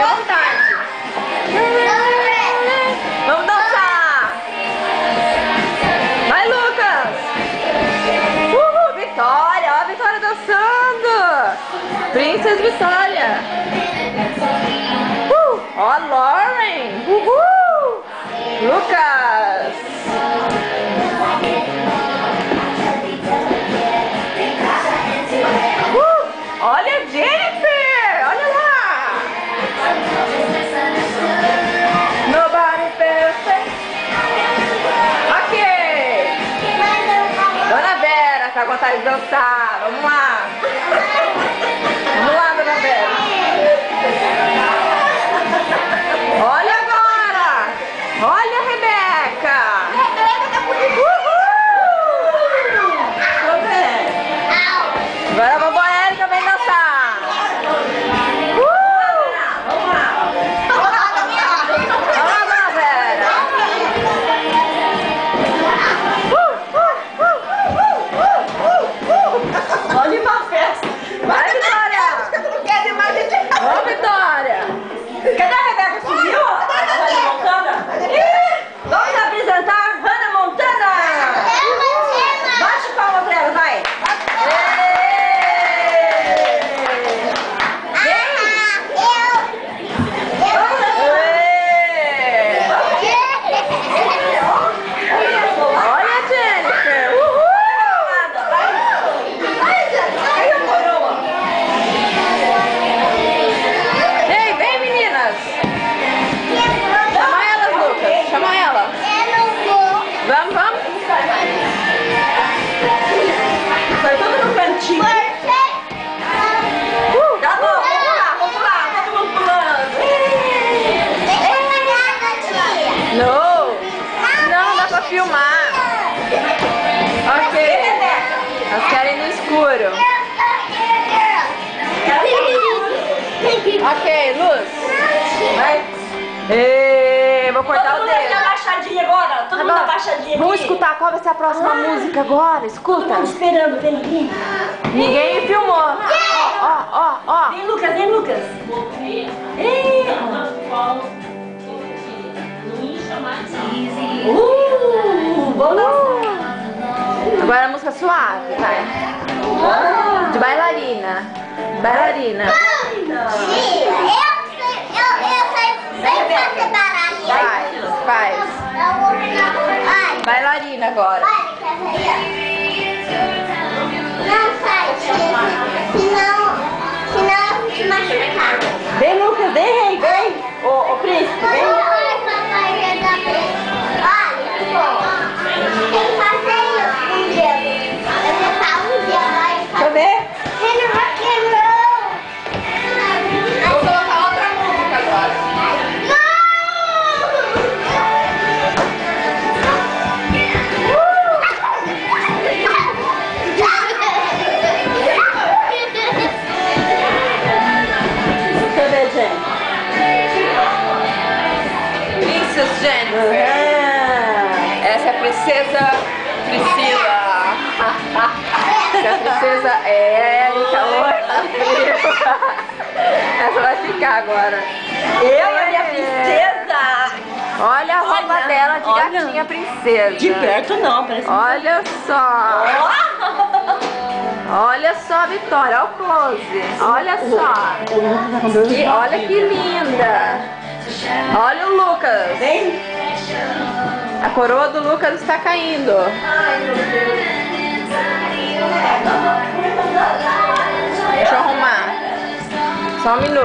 fica à vontade. Vamos dançar. Vai, Lucas. Vitória. Ó a Vitória dançando. Princess Vitória. Ó a Lauren. Lucas. Olha a Jennifer. Olha lá. Nobody perfect. Ok. Dona Vera tá com vontade de dançar. Vamos lá. Vamos lá, Dona Vera. Olha agora. Olha a Rebeca. Rebeca tá bonita. Agora a vovó Érica vem dançar. Vamos lá. Vamos lá, Dona Vera. Olha uma festa. Vai, Vitória. Não quer ir mais de... Ô, Vitória. Cadê a Rebeca? Sumiu? Hannah Montana? Vamos apresentar Hannah Montana. Bate palma pra ela, vai. Olha a Jennifer. Ei, vem, meninas. Chama elas, Lucas. Chama ela. Vamos, vamos. Vai todo no cantinho. Tá bom, vamos lá, todo mundo pulando. Não dá pra filmar. Ok. Elas querem no escuro. Ok, luz. Vai. Vou cortar o Todo mundo aqui dedo. abaixadinha agora. Todo mundo abaixadinha Vamos aqui. escutar qual vai ser a próxima música agora. Escuta. Todo mundo esperando, vem aqui. Ninguém filmou. Ó. Vem, Lucas, vem, Lucas. Vamos dançar. Agora a música suave, vai. De bailarina. Bailarina. Faz. Bailarina agora. Senão te machucar. Vem, Lucas, vem, vem. Ô, príncipe, vem. Deixa eu ver. Vou colocar outra música agora. Deixa eu ver, gente. Princess Jennifer. Essa é a princesa Priscila. Essa é a princesa Érica. Essa vai ficar agora. Eu e a minha princesa. Olha a roupa dela de olha. gatinha princesa. De perto não, parece. Olha só. Olha só a Vitória, olha o close. Olha só. E olha que linda. Olha o Lucas. Vem. A coroa do Lucas está caindo. Deixa eu arrumar. Só um minuto.